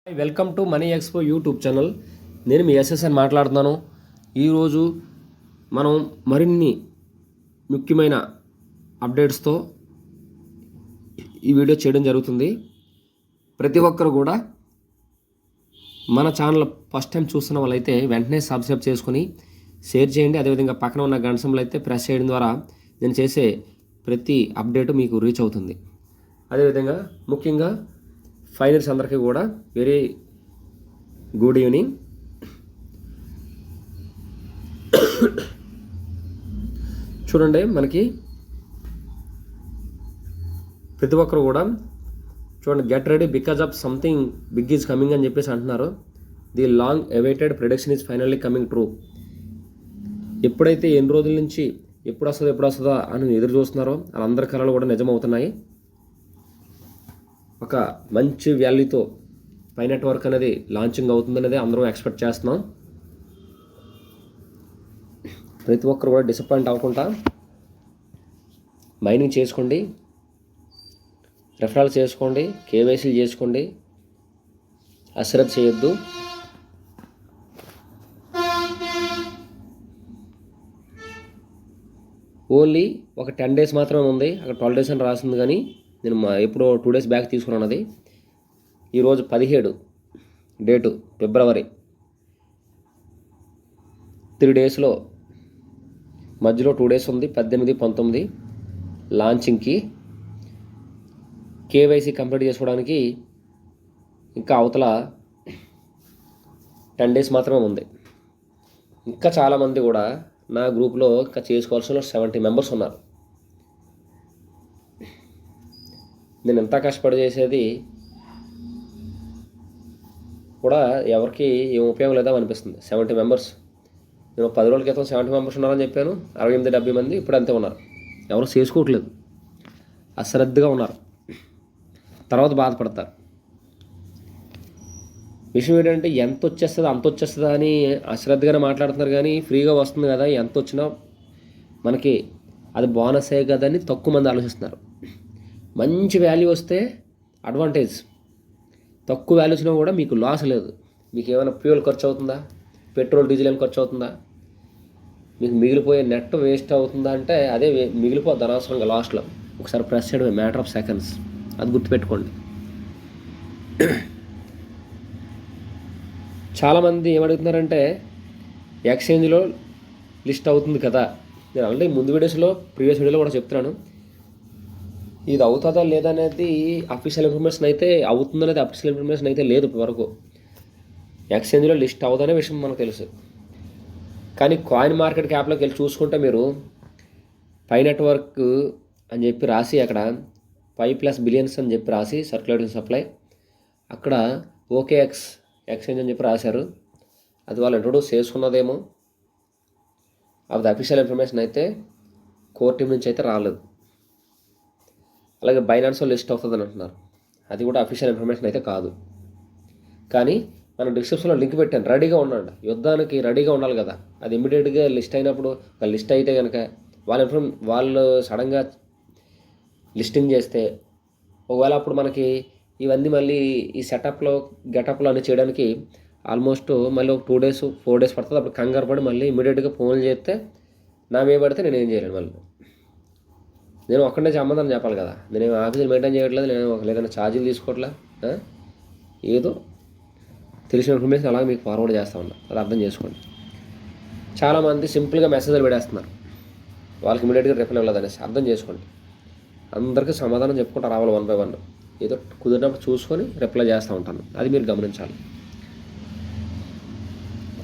Welcome to money expo YouTube channel. నేను మీ SSN మాట్లాడుతున్నాను. ఈరోజు మనం మరిన్ని ముఖ్యమైన అప్డేట్స్తో ఈ వీడియో చేయడం జరుగుతుంది. ప్రతి ఒక్కరు కూడా మన ఛానల్ ఫస్ట్ టైం చూస్తున్న వాళ్ళైతే వెంటనే సబ్స్క్రైబ్ చేసుకొని షేర్ చేయండి. అదేవిధంగా పక్కన ఉన్న గంట సింబల్ అయితే ప్రెస్ చేయడం ద్వారా నేను చేసే ప్రతి అప్డేట్ మీకు రీచ్ అవుతుంది. అదేవిధంగా ముఖ్యంగా ఫైనల్స్ అందరికీ కూడా వెరీ గుడ్ ఈవినింగ్. చూడండి, మనకి ప్రతి ఒక్కరు కూడా చూడండి, get ready because of something big is coming అని చెప్పేసి అంటున్నారు. The long awaited prediction is finally coming true. ఎప్పుడైతే ఎన్ని రోజుల నుంచి ఎప్పుడు వస్తుందా అని ఎదురు చూస్తున్నారో వాళ్ళందరి కళలు కూడా నిజమవుతున్నాయి. ఒక మంచి వాల్యూతో పై నెట్వర్క్ అనేది లాంచింగ్ అవుతుందనేది అందరం ఎక్స్పెక్ట్ చేస్తున్నాం. ప్రతి ఒక్కరు కూడా డిసప్పాయింట్ అవ్వకుండా మైనింగ్ చేసుకోండి, రెఫరల్ చేసుకోండి, కేవైసీలు చేసుకోండి, అశ్రద్ధ చేయొద్దు. ఓన్లీ ఒక 10 days మాత్రమే ఉంది. అక్కడ 12 days అని రాసింది, కానీ నేను ఎప్పుడో 2 days బ్యాక్ తీసుకున్నాను. ఈరోజు 17 డేటు ఫిబ్రవరి. 3 daysలో మధ్యలో 2 days ఉంది. 18, 19 లాంచింగ్కి కేవైసీ కంప్లీట్ చేసుకోవడానికి ఇంకా అవతల 10 days మాత్రమే ఉంది. ఇంకా చాలామంది కూడా నా గ్రూప్లో ఇంకా చేసుకోవాల్సిన 70 members ఉన్నారు. నేను ఎంత కష్టపడి చేసేది కూడా ఎవరికి ఏం ఉపయోగం లేదా అనిపిస్తుంది. 70 members, నేను 10 రోజుల క్రితం 70 members ఉన్నారని చెప్పాను. 68-70 మంది ఇప్పుడు అంతే ఉన్నారు. ఎవరు చేసుకోవట్లేదు, అశ్రద్ధగా ఉన్నారు. తర్వాత బాధపడతారు. విషయం ఏంటంటే ఎంత వచ్చేస్తుందా అంత వచ్చేస్తుందా అని అశ్రద్ధగానే మాట్లాడుతున్నారు, కానీ ఫ్రీగా వస్తుంది కదా, ఎంత వచ్చినా మనకి అది బోనసే కదా అని తక్కువ మంది ఆలోచిస్తున్నారు. మంచి వాల్యూ వస్తే అడ్వాంటేజ్, తక్కువ వాల్యూ వచ్చినా కూడా మీకు లాస్ లేదు. మీకు ఏమైనా ఫ్యూయల్ ఖర్చు అవుతుందా, పెట్రోల్ డీజిల్ ఏమైనా ఖర్చు అవుతుందా, మీకు మిగిలిపోయే నెట్ వేస్ట్ అవుతుందా అంటే అదే మిగిలిపోద్ది అనవసరంగా లాస్ట్లో. ఒకసారి ప్రెస్ చేయడమే, మ్యాటర్ ఆఫ్ సెకండ్స్. అది గుర్తుపెట్టుకోండి. చాలామంది ఏమడుగుతున్నారంటే ఎక్స్చేంజ్లో లిస్ట్ అవుతుంది కదా. నేను ఆల్రెడీ ముందు వీడియోస్లో ప్రీవియస్ వీడియోలో కూడా చెప్తున్నాను. ఇది అవుతుందా లేదా అనేది అఫీషియల్ ఇన్ఫర్మేషన్ అయితే, అవుతుందనేది అఫీషియల్ ఇన్ఫర్మేషన్ అయితే లేదు ఇప్పటివరకు. ఎక్స్చేంజ్లో లిస్ట్ అవుదనే విషయం మనకు తెలుసు. కానీ కాయిన్ మార్కెట్ క్యాప్లోకి వెళ్ళి చూసుకుంటే మీరు పై నెట్వర్క్ అని చెప్పి రాసి, అక్కడ 5+ బిలియన్స్ అని చెప్పి రాసి సర్క్యులేటింగ్ సప్లై, అక్కడ ఓకేఎక్స్ ఎక్స్చేంజ్ అని చెప్పి రాశారు. అది వాళ్ళు ఇంట్రొడ్యూస్ చేసుకున్నదేమో. అది అఫీషియల్ ఇన్ఫర్మేషన్ అయితే కోర్ టీం నుంచి అయితే రాలేదు. అలాగే బైనాన్స్లో లిస్ట్ అవుతుందని అంటున్నారు. అది కూడా అఫీషియల్ ఇన్ఫర్మేషన్ అయితే కాదు. కానీ మనం డిస్క్రిప్షన్లో లింక్ పెట్టాను, రెడీగా ఉండండి. యుద్ధానికి రెడీగా ఉండాలి కదా. అది ఇమ్మీడియట్గా లిస్ట్ అయినప్పుడు, ఒక లిస్ట్ అయితే కనుక వాళ్ళు సడన్గా లిస్టింగ్ చేస్తే, ఒకవేళ అప్పుడు మనకి ఇవన్నీ మళ్ళీ ఈ సెటప్లో గెటప్లో అన్నీ చేయడానికి ఆల్మోస్ట్ మళ్ళీ ఒక 2 days 4 days పడుతుంది. అప్పుడు కంగారు పడి మళ్ళీ ఇమ్మీడియట్గా ఫోన్లు చేస్తే నా మీద పడితే నేను ఏం చేయలేను. మళ్ళీ నేను ఒక్కడే సంబంధం చెప్పాలి కదా. నేను ఆఫీసులు మెయింటైన్ చేయట్లేదు, నేను లేదంటే ఛార్జీలు తీసుకోవట్లే, ఏదో తెలిసిన ఇన్ఫర్మేషన్ అలాగే మీకు ఫార్వర్డ్ చేస్తూ ఉన్నా. అది అర్థం చేసుకోండి. చాలామంది సింపుల్గా మెసేజ్లు పెడేస్తున్నారు, వాళ్ళకి ఇమీడియట్గా రిప్లై ఇవ్వలేదు అనేసి. అర్థం చేసుకోండి. అందరికీ సమాధానం చెప్పుకుంటూ రావాలి 1 by 1. ఏదో కుదిరినప్పుడు చూసుకొని రిప్లై చేస్తూ ఉంటాను, అది మీరు గమనించాలి.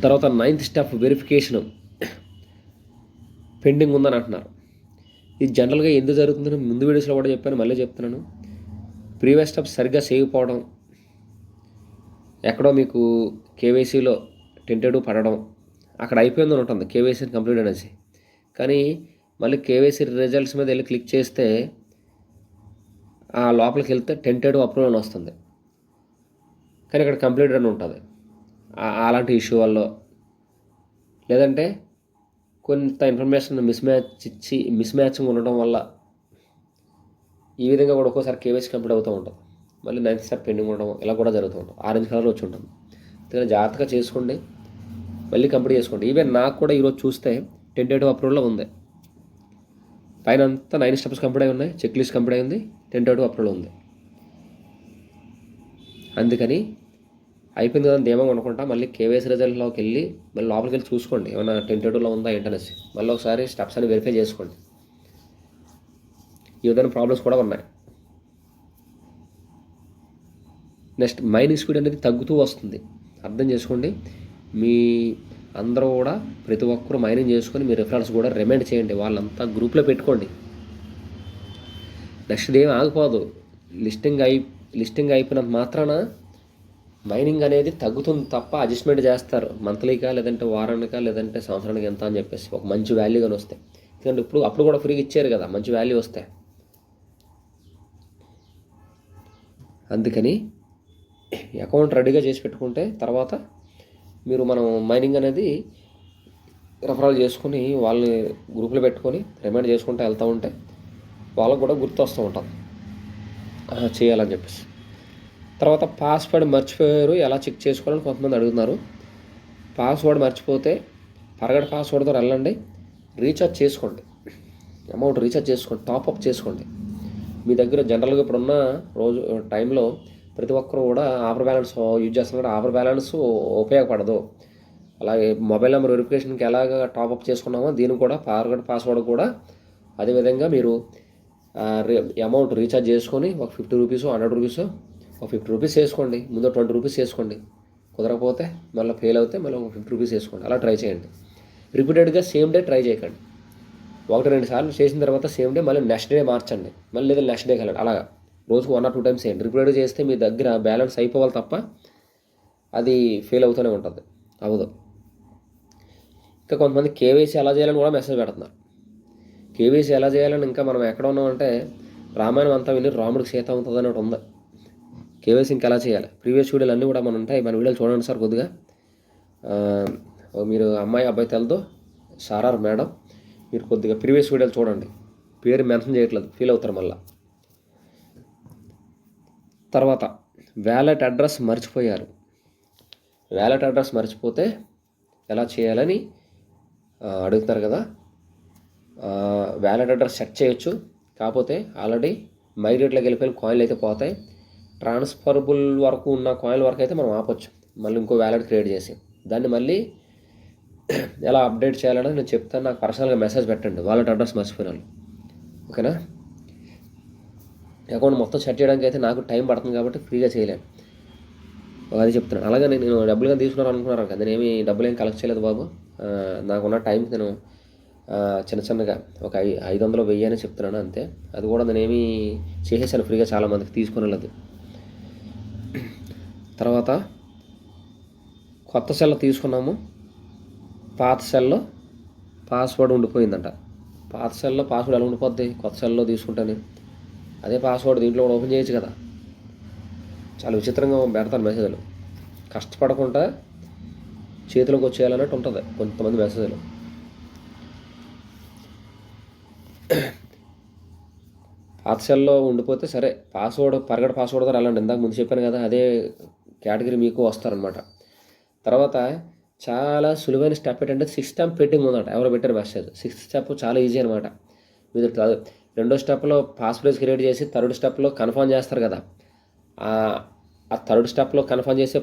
తర్వాత 9th స్టెప్ వెరిఫికేషన్ పెండింగ్ ఉందని అంటున్నారు. ఇది జనరల్గా ఎందుకు జరుగుతుందని ముందు వీడియోస్లో కూడా చెప్పాను, మళ్ళీ చెప్తున్నాను. ప్రీవియస్ స్టెప్ సరిగ్గా చేయకపోవడం, ఎక్కడో మీకు కేవైసీలో టెంటెడ్ పడడం, అక్కడ అయిపోయిందని ఉంటుంది కేవైసీ కంప్లీట్ అనేసి. కానీ మళ్ళీ కేవైసీ రిజల్ట్స్ మీద వెళ్ళి క్లిక్ చేస్తే ఆ లోపలికి వెళ్తే టెంటెడ్ అప్రూవల్ అని వస్తుంది, కానీ ఇక్కడ కంప్లీట్ అని ఉంటుంది. అలాంటి ఇష్యూ వల్ల, లేదంటే కొంత ఇన్ఫర్మేషన్ మిస్ మ్యాచింగ్ ఉండడం వల్ల ఈ విధంగా కూడా ఒక్కోసారి కేవైసీ కంప్లీట్ అవుతూ ఉంటుంది. మళ్ళీ 9th స్టెప్ పెండింగ్ ఉండడం ఇలా కూడా జరుగుతూ ఉంటుంది. ఆరెంజ్ కలర్ వచ్చి ఉంటుంది. అందుకని జాగ్రత్తగా చేసుకోండి, మళ్ళీ కంప్లీట్ చేసుకోండి. ఈవెన్ నాకు కూడా ఈరోజు చూస్తే టెంటేటివ్ అప్రూవల్లో ఉంది. పైన అంతా 9 స్టెప్స్ కంప్లీట్ అయి ఉన్నాయి, చెక్ లిస్ట్ కంప్లీట్ అయింది, టెంటేటివ్ అప్రూవల్ ఉంది. అందుకని అయిపోయింది కదా ధీమంగా అనుకుంటా మళ్ళీ కేవైసీ రిజల్ట్లోకి వెళ్ళి మళ్ళీ లోపలికి వెళ్ళి చూసుకోండి ఏమైనా టెంటేటివ్లో ఉందా ఏంటనేసి. మళ్ళీ ఒకసారి స్టెప్స్ అని వెరిఫై చేసుకోండి. ఈ విధమైన ప్రాబ్లమ్స్ కూడా ఉన్నాయి. నెక్స్ట్ మైనింగ్ స్పీడ్ అనేది తగ్గుతూ వస్తుంది, అర్థం చేసుకోండి. మీ అందరూ కూడా ప్రతి ఒక్కరూ మైనింగ్ చేసుకొని మీ రిఫరెన్స్ కూడా రిమైండ్ చేయండి, వాళ్ళంతా గ్రూప్లో పెట్టుకోండి. నెక్స్ట్ ఏం ఆగిపోదు, లిస్టింగ్ అయిపోయినంత మాత్రాన మైనింగ్ అనేది తగ్గుతుంది తప్ప అడ్జస్ట్మెంట్ చేస్తారు. మంత్లీకా లేదంటే వారానికా లేదంటే సంవత్సరానికి ఎంత అని చెప్పేసి ఒక మంచి వాల్యూ కానీ వస్తాయి. ఎందుకంటే అప్పుడు కూడా ఫ్రీగా ఇచ్చారు కదా, మంచి వాల్యూ వస్తాయి. అందుకని అకౌంట్ రెడీగా చేసి పెట్టుకుంటే తర్వాత మనం మైనింగ్ అనేది రెఫరల్ చేసుకుని వాళ్ళని గ్రూప్లో పెట్టుకొని రిమైండ్ చేసుకుంటూ వెళ్తూ ఉంటే వాళ్ళకు కూడా గుర్తు వస్తూ ఉంటుంది చేయాలని చెప్పేసి. తర్వాత పాస్వర్డ్ మర్చిపోయారు, ఎలా చెక్ చేసుకోవాలని కొంతమంది అడుగుతున్నారు. పాస్వర్డ్ మర్చిపోతే ఫర్గాట్ పాస్వర్డ్తో వెళ్ళండి, రీఛార్జ్ చేసుకోండి, అమౌంట్ రీఛార్జ్ చేసుకోండి, టాప్అప్ చేసుకోండి. మీ దగ్గర జనరల్గా ఇప్పుడున్న రోజు టైంలో ప్రతి ఒక్కరు కూడా ఆఫర్ బ్యాలెన్స్ యూజ్ చేస్తున్నారు. ఆఫర్ బ్యాలెన్స్ ఉపయోగపడదు. అలాగే మొబైల్ నెంబర్ వెరిఫికేషన్కి ఎలాగ టాప్అప్ చేసుకున్నామో దీనికి కూడా ఫర్గాట్ పాస్వర్డ్ కూడా అదేవిధంగా మీరు అమౌంట్ రీఛార్జ్ చేసుకొని ఒక 50 రూపీస్ 100 రూపీస్ ఒక 50 రూపీస్ వేసుకోండి, ముందు 20 రూపీస్ వేసుకోండి. కుదరకపోతే మళ్ళీ ఫెయిల్ అవుతే మళ్ళీ ఒక 50 రూపీస్ వేసుకోండి. అలా ట్రై చేయండి. రిపీటెడ్గా సేమ్ డే ట్రై చేయకండి. 1-2 సార్లు చేసిన తర్వాత సేమ్ డే మళ్ళీ నెక్స్ట్ డే మార్చండి, మళ్ళీ లేదా నెక్స్ట్ డేకి వెళ్ళండి. అలాగా రోజుకు 1 or 2 టైమ్స్ చేయండి. రిపీటెడ్ చేస్తే మీ దగ్గర బ్యాలెన్స్ అయిపోవాలి తప్ప అది ఫెయిల్ అవుతూనే ఉంటుంది, అవ్వదు. ఇంకా కొంతమంది కేవైసీ ఎలా చేయాలని కూడా మెసేజ్ పెడుతున్నారు. కేవైసీ ఎలా చేయాలని ఇంకా మనం ఎక్కడ ఉన్నామంటే రామాయణం అంతా విని రాముడికి సీత అవుతుంది అని ఒకటి ఉంది. కేవైసీ ఇంకా ఎలా చేయాలి ప్రీవియస్ వీడియోలు అన్నీ కూడా మన ఉంటాయి, మన వీడియోలు చూడండి సార్. కొద్దిగా మీరు అమ్మాయి అబ్బాయి తెలదు సార్ మేడం, మీరు కొద్దిగా ప్రీవియస్ వీడియోలు చూడండి. పేరు మెన్షన్ చేయట్లేదు, ఫీల్ అవుతారు మళ్ళీ. తర్వాత వ్యాలెట్ అడ్రస్ మర్చిపోయారు. వ్యాలెట్ అడ్రస్ మర్చిపోతే ఎలా చేయాలని అడుగుతారు కదా. వ్యాలెట్ అడ్రస్ సెట్ చేయొచ్చు, కాకపోతే ఆల్రెడీ మైగ్రేట్లోకి వెళ్ళిపోయిన కాయిన్లు అయితే పోతాయి. ట్రాన్స్ఫరబుల్ వరకు ఉన్న కాయిన్ వరకు అయితే మనం ఆపొచ్చు, మళ్ళీ ఇంకో వ్యాలెట్ క్రియేట్ చేసి దాన్ని మళ్ళీ ఎలా అప్డేట్ చేయాలని నేను చెప్తాను. నాకు పర్సనల్గా మెసేజ్ పెట్టండి వ్యాలెట్ అడ్రస్ మర్చిపోయినాను, ఓకేనా. అకౌంట్ మొత్తం సెట్ చేయడానికి అయితే నాకు టైం పడుతుంది కాబట్టి ఫ్రీగా చేయలేను, అది చెప్తున్నాను. అలాగే నేను డబ్బులుగా తీసుకున్నాను అనుకున్నాను కదా, నేనేమి డబ్బులు ఏం కలెక్ట్ చేయలేదు బాబు. నాకున్న టైంకి నేను చిన్నగా ఒక 500 1000 అని చెప్తున్నాను అంతే. అది కూడా నేనేమి చేసేసాను ఫ్రీగా, చాలామందికి తీసుకునేది. తర్వాత కొత్త సెల్ తీసుకున్నాము, పాత సెల్లో పాస్వర్డ్ ఉండిపోయిందంట. పాత సెల్లో పాస్వర్డ్ ఎలా ఉండిపోద్ది, కొత్త సెల్లో తీసుకుంటాను. అదే పాస్వర్డ్ దీంట్లో కూడా ఓపెన్ చేయొచ్చు కదా. చాలా విచిత్రంగా పెడతాను మెసేజ్లు, కష్టపడకుండా చేతిలోకి వచ్చేయాలన్నట్టు ఉంటుంది కొంతమంది మెసేజ్లు. పాత సెల్లో ఉండిపోతే సరే ఫర్గాట్ పాస్వర్డ్ ద్వారా వెళ్ళండి, ఇందాక ముందు చెప్పాను కదా, అదే కేటగిరీ మీకు వస్తారనమాట. తర్వాత చాలా సులువైన స్టెప్ ఏంటంటే 6th స్టెప్ పెట్టింగ్ ఉందట. ఎవరో పెట్టారు మెసేజ్. 6th స్టెప్ చాలా ఈజీ అనమాట. మీరు 2వ స్టెప్లో పాస్ఫ్రేజ్ క్రియేట్ చేసి 3rd స్టెప్లో కన్ఫర్మ్ చేస్తారు కదా, ఆ 3rd స్టెప్లో కన్ఫర్మ్ చేసే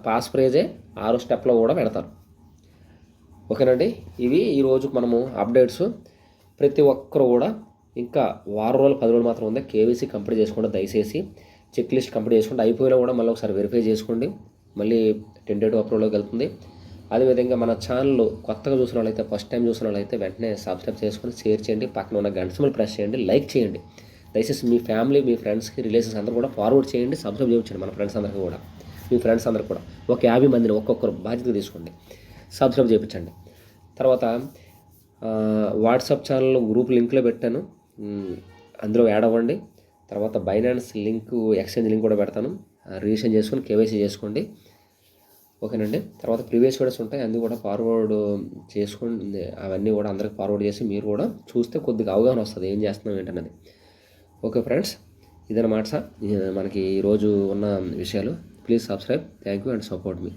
పాస్ఫ్రేజే 6వ స్టెప్లో కూడా పెడతారు, ఓకేనండి. ఇవి ఈరోజు మనము అప్డేట్స్. ప్రతి ఒక్కరు కూడా ఇంకా వారం రోజులు 10 రోజులు మాత్రం ఉంది, కేవైసీ కంప్లీట్ చేసుకోండి దయచేసి. చెక్ లిస్ట్ కంప్లీట్ చేసుకోండి, అయిపోయినా కూడా మళ్ళీ ఒకసారి వెరిఫై చేసుకోండి, మళ్ళీ టెంటేటివ్ అప్రూవల్లోకి వెళ్తుంది. అదేవిధంగా మన ఛానల్ కొత్తగా చూసిన వాళ్ళైతే, ఫస్ట్ టైం చూసిన వాళ్ళైతే వెంటనే సబ్స్క్రైబ్ చేసుకొని షేర్ చేయండి, పక్కన ఉన్న గంట సింబల్ ప్రెస్ చేయండి, లైక్ చేయండి. దయచేసి మీ ఫ్యామిలీ, మీ ఫ్రెండ్స్కి, రిలేషన్స్ అందరూ కూడా ఫార్వర్డ్ చేయండి, సబ్స్క్రైబ్ చేయించండి. మన ఫ్రెండ్స్ అందరికీ కూడా, మీ ఫ్రెండ్స్ అందరూ కూడా ఒక 50 మందిని ఒక్కొక్కరు బాధ్యత తీసుకోండి, సబ్స్క్రైబ్ చేయించండి. తర్వాత వాట్సాప్ ఛానల్ గ్రూప్ లింక్లో పెట్టాను, అందులో యాడ్ అవ్వండి. తర్వాత బైనాన్స్ లింక్, ఎక్స్చేంజ్ లింక్ కూడా పెడతాను, రిజిస్ట్రేషన్ చేసుకొని కేవైసీ చేసుకోండి, ఓకేనండి. తర్వాత ప్రీవియస్ వీడియోస్ ఉంటాయి, అన్నీ కూడా ఫార్వర్డ్ చేసుకోండి. అవన్నీ కూడా అందరికి ఫార్వర్డ్ చేసి మీరు కూడా చూస్తే కొద్దిగా అవగాహన వస్తుంది ఏం చేస్తున్నాం ఏంటన్నది. ఓకే ఫ్రెండ్స్, ఇదన్నమాట సార్ మనకి ఈరోజు ఉన్న విషయాలు. Please subscribe. Thank you and support me.